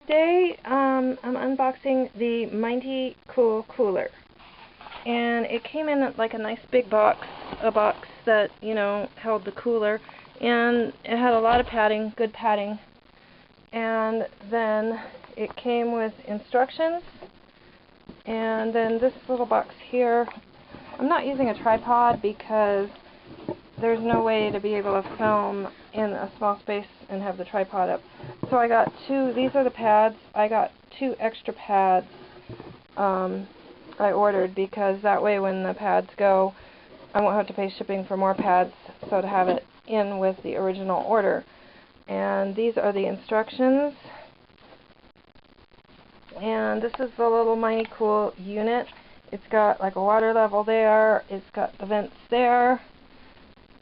Today, I'm unboxing the MightyKOOL cooler, and it came in like a nice big box, a box that, held the cooler, and it had a lot of padding, good padding, and then it came with instructions, and then this little box here. I'm not using a tripod because there's no way to be able to film in a small space and have the tripod up. So I got these are the pads. I got 2 extra pads I ordered because that way when the pads go, I won't have to pay shipping for more pads, so to have it in with the original order. And these are the instructions. And this is the little MightyKOOL unit. It's got like a water level there, it's got the vents there,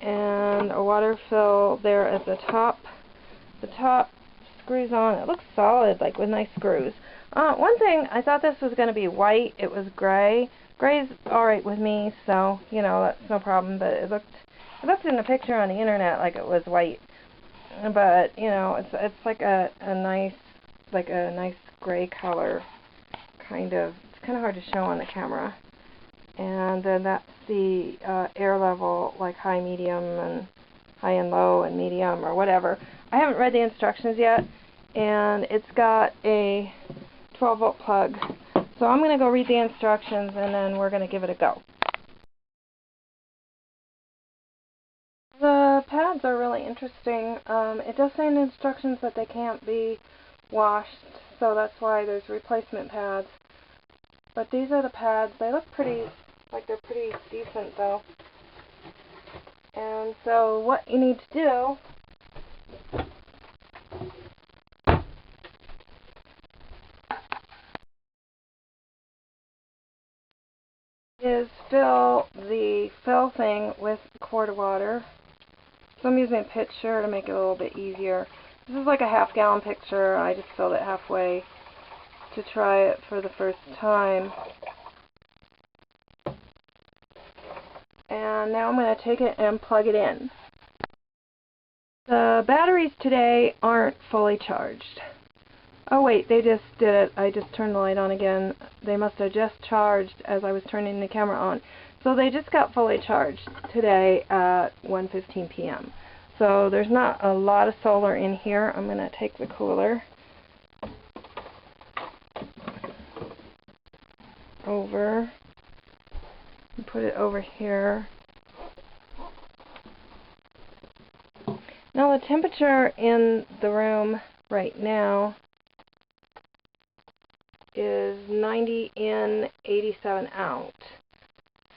and a water fill there at the top. The top screws on. It looks solid, like with nice screws. One thing, I thought this was going to be white. It was gray. Gray's alright with me, so, that's no problem, but it looked in the picture on the internet like it was white. But, it's like a nice gray color, kind of. It's kind of hard to show on the camera. And then that's the air level, like high, medium, and high and low, and medium, or whatever. I haven't read the instructions yet, and it's got a 12-volt plug. So I'm going to go read the instructions, and then we're going to give it a go. The pads are really interesting. It does say in the instructions that they can't be washed, so that's why there's replacement pads. But these are the pads. They look pretty, they're pretty decent though. And so what you need to do is fill the fill thing with a quart of water. So I'm using a pitcher to make it a little bit easier. This is like a half-gallon pitcher. I just filled it halfway to try it for the first time. And now I'm going to take it and plug it in. The batteries today aren't fully charged. Oh wait, they just did it. I just turned the light on again. They must have just charged as I was turning the camera on. So they just got fully charged today at 1:15 p.m. So there's not a lot of solar in here. I'm going to take the cooler over and put it over here. Now the temperature in the room right now is 90 in, 87 out.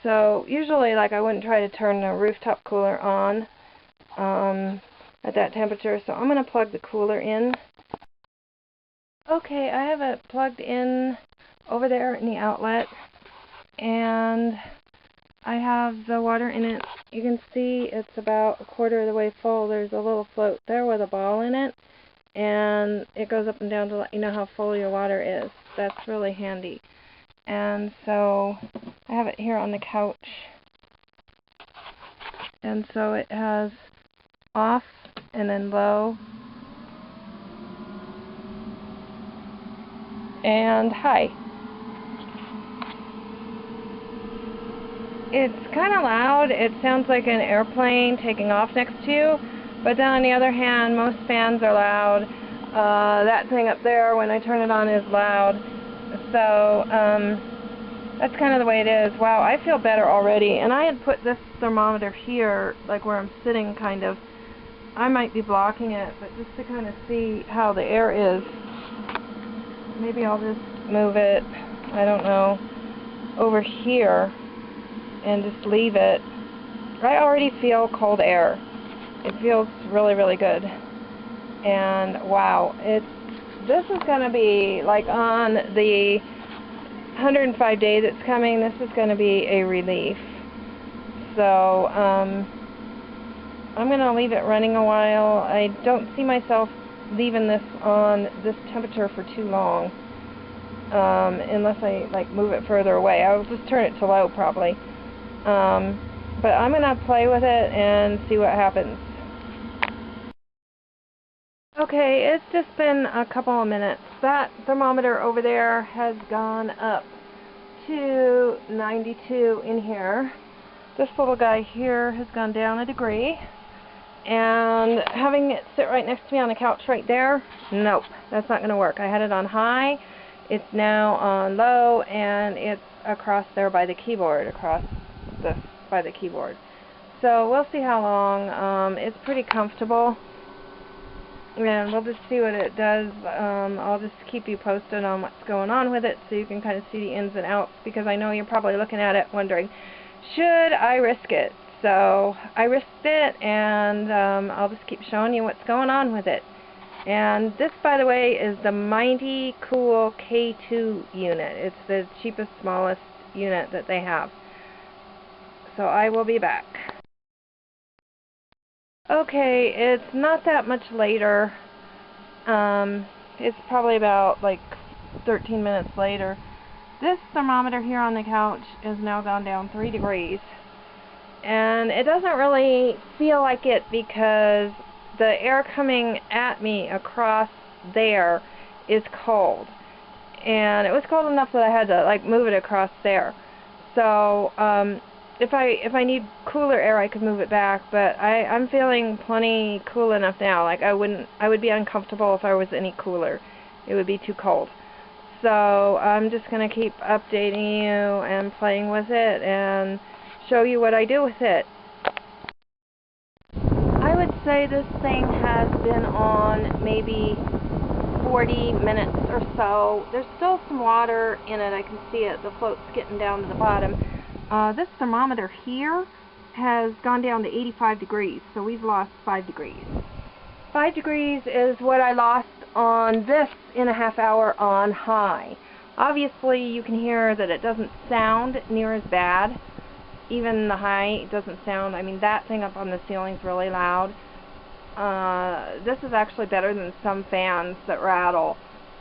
So usually, I wouldn't try to turn the rooftop cooler on at that temperature, so I'm going to plug the cooler in. Okay, I have it plugged in over there in the outlet, and I have the water in it. You can see it's about a quarter of the way full. There's a little float there with a ball in it, and it goes up and down to let you know how full your water is. That's really handy. And so I have it here on the couch, and so it has off and then low and high. It's kind of loud. It sounds like an airplane taking off next to you, but then on the other hand, most fans are loud. That thing up there, when I turn it on, is loud. So that's kind of the way it is. Wow, I feel better already. And I had put this thermometer here, like where I'm sitting, kind of. I might be blocking it, but just to kind of see how the air is. Maybe I'll just move it, I don't know, over here and just leave it. I already feel cold air. It feels really, really good. And wow, this is going to be, like, on the 105 days it's coming, this is going to be a relief. So I'm going to leave it running a while. I don't see myself leaving this on this temperature for too long, unless I move it further away. I'll just turn it to low probably. But I'm going to play with it and see what happens. Okay, it's just been a couple of minutes. That thermometer over there has gone up to 92 in here. This little guy here has gone down a degree. And having it sit right next to me on the couch right there, nope, that's not going to work. I had it on high, it's now on low, and it's across there by the keyboard, by the keyboard. So we'll see how long. It's pretty comfortable, and we'll just see what it does. I'll just keep you posted on what's going on with it so you can kind of see the ins and outs, because I know you're probably looking at it wondering, should I risk it? So I risked it, and I'll just keep showing you what's going on with it. And this, by the way, is the MightyKOOL K2 unit. It's the cheapest, smallest unit that they have. So I will be back. Okay, it's not that much later. It's probably about like 13 minutes later. This thermometer here on the couch has now gone down 3 degrees. And it doesn't really feel like it because the air coming at me across there is cold. And it was cold enough that I had to like move it across there. So if I need cooler air, I could move it back, but I'm feeling plenty cool enough now. Like I would be uncomfortable if I was any cooler. It would be too cold. So I'm just going to keep updating you and playing with it and show you what I do with it. I would say this thing has been on maybe 40 minutes or so. There's still some water in it. I can see it. The float's getting down to the bottom. This thermometer here has gone down to 85 degrees, so we've lost 5 degrees. 5 degrees is what I lost on this in a half hour on high. Obviously, you can hear that it doesn't sound near as bad. Even the high doesn't sound, I mean, that thing up on the ceiling is really loud. This is actually better than some fans that rattle.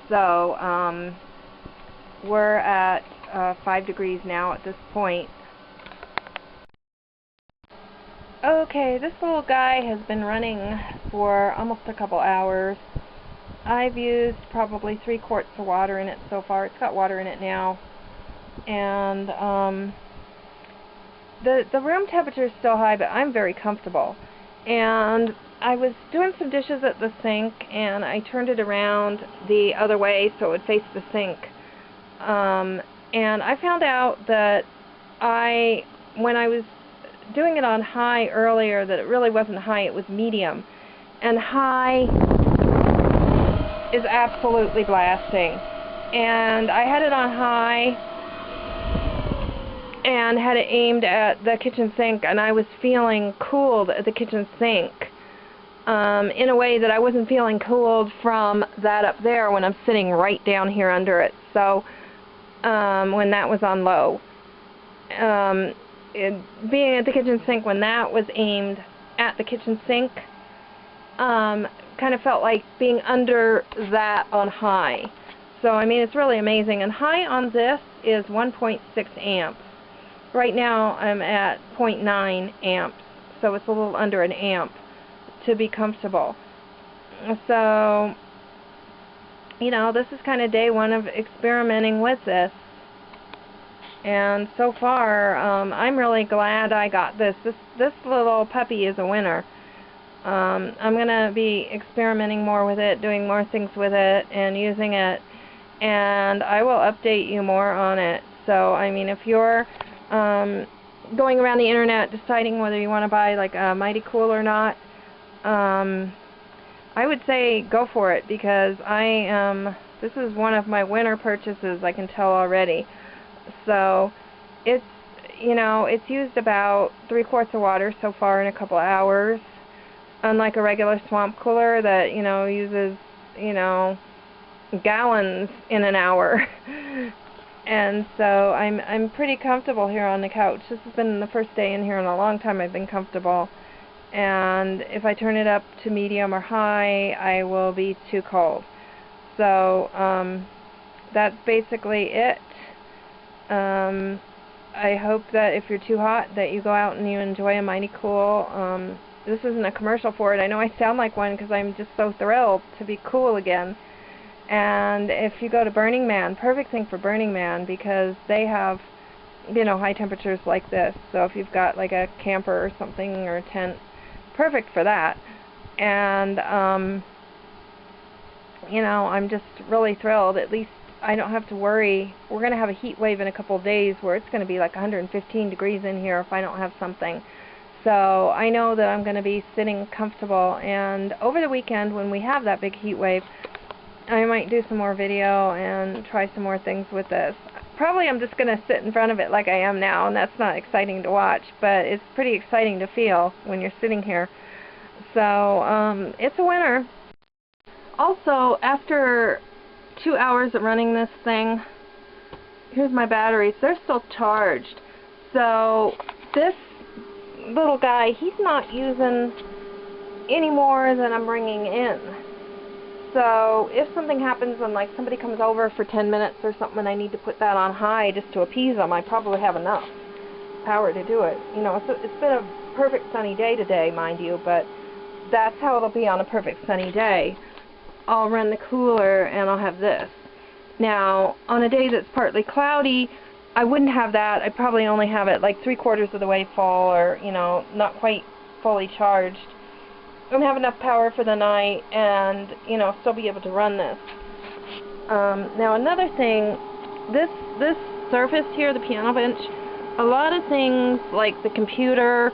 So, we're at 5 degrees now at this point. Okay, this little guy has been running for almost a couple hours. I've used probably 3 quarts of water in it so far. It's got water in it now. And, the room temperature is still high, but I'm very comfortable. And I was doing some dishes at the sink, and I turned it around the other way so it would face the sink. And I found out that when I was doing it on high earlier, that it really wasn't high, it was medium. And high is absolutely blasting. And I had it on high and had it aimed at the kitchen sink, and I was feeling cooled at the kitchen sink in a way that I wasn't feeling cooled from that up there when I'm sitting right down here under it. So when that was on low, being at the kitchen sink when that was aimed at the kitchen sink kind of felt like being under that on high. So I mean, it's really amazing. And high on this is 1.6 amps. Right now I'm at 0.9 amps, so it's a little under an amp to be comfortable. So, you know, this is kind of day 1 of experimenting with this. And so far, I'm really glad I got this. This little puppy is a winner. I'm going to be experimenting more with it, doing more things with it, and using it. And I will update you more on it. So, I mean, if you're going around the internet deciding whether you want to buy like a MightyKOOL or not, I would say go for it, because this is one of my winter purchases, I can tell already. So it's, you know, it's used about 3 quarts of water so far in a couple hours, unlike a regular swamp cooler that, you know, uses, you know, gallons in an hour. And so I'm pretty comfortable here on the couch. This has been the first day in here in a long time I've been comfortable. And if I turn it up to medium or high, I will be too cold. So that's basically it. I hope that if you're too hot, that you go out and you enjoy a MightyKOOL. this isn't a commercial for it. I know I sound like one because I'm just so thrilled to be cool again. And if you go to Burning Man, perfect thing for Burning Man because they have, you know, high temperatures like this. So if you've got like a camper or something or a tent, perfect for that. And you know, I'm just really thrilled. At least I don't have to worry. We're going to have a heat wave in a couple of days where it's going to be like 115 degrees in here if I don't have something. So I know that I'm going to be sitting comfortable. And over the weekend when we have that big heat wave, I might do some more video and try some more things with this. Probably I'm just going to sit in front of it like I am now, and that's not exciting to watch, but it's pretty exciting to feel when you're sitting here. So it's a winner. Also, after 2 hours of running this thing, here's my batteries. They're still charged. So this little guy, he's not using any more than I'm bringing in. So if something happens and like somebody comes over for 10 minutes or something and I need to put that on high just to appease them, I probably have enough power to do it. You know, it's been a perfect sunny day today, mind you, but that's how it'll be on a perfect sunny day. I'll run the cooler and I'll have this. Now, on a day that's partly cloudy, I wouldn't have that. I'd probably only have it like 3/4 of the way full, or, you know, not quite fully charged. And have enough power for the night and, you know, still be able to run this. Now, another thing, this surface here, the piano bench, a lot of things like the computer,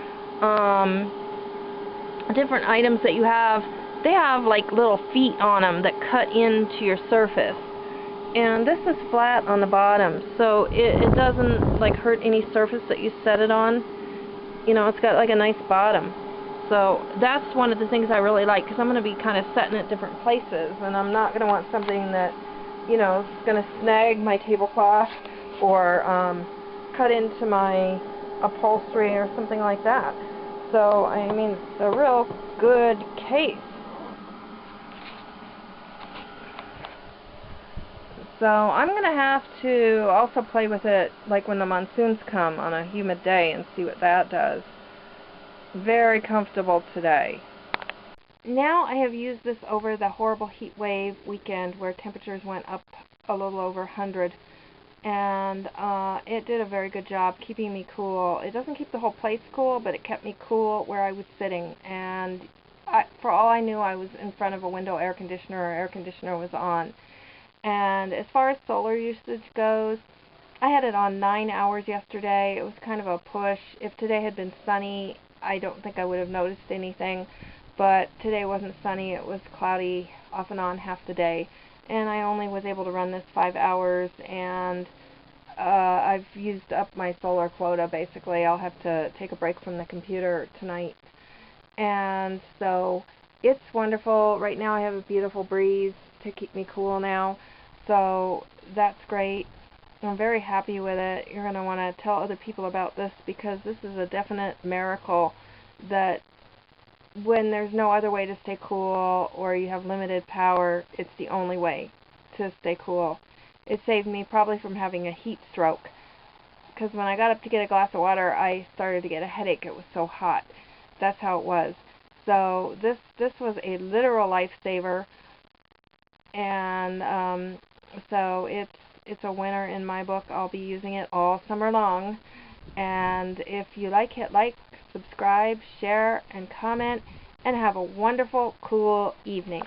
different items that you have, they have like little feet on them that cut into your surface. And this is flat on the bottom, so it doesn't like hurt any surface that you set it on. You know, it's got like a nice bottom. So that's one of the things I really like, because I'm going to be kind of setting it different places, and I'm not going to want something that, you know, is going to snag my tablecloth or cut into my upholstery or something like that. So, I mean, it's a real good case. So I'm going to have to also play with it like when the monsoons come on a humid day and see what that does. Very comfortable today. Now I have used this over the horrible heat wave weekend where temperatures went up a little over 100, and it did a very good job keeping me cool. It doesn't keep the whole place cool, but it kept me cool where I was sitting, and for all I knew I was in front of a window air conditioner, or air conditioner was on. And as far as solar usage goes, I had it on 9 hours yesterday. It was kind of a push. If today had been sunny, I don't think I would have noticed anything, but today wasn't sunny. It was cloudy off and on half the day, and I only was able to run this 5 hours, and I've used up my solar quota basically. I'll have to take a break from the computer tonight. And so it's wonderful. Right now I have a beautiful breeze to keep me cool now, so that's great. I'm very happy with it. You're going to want to tell other people about this, because this is a definite miracle that when there's no other way to stay cool or you have limited power, it's the only way to stay cool. It saved me probably from having a heat stroke, because when I got up to get a glass of water, I started to get a headache. It was so hot. That's how it was. So this was a literal lifesaver, and so it's a winner in my book. I'll be using it all summer long. And if you like, hit like, subscribe, share, and comment, and have a wonderful, cool evening.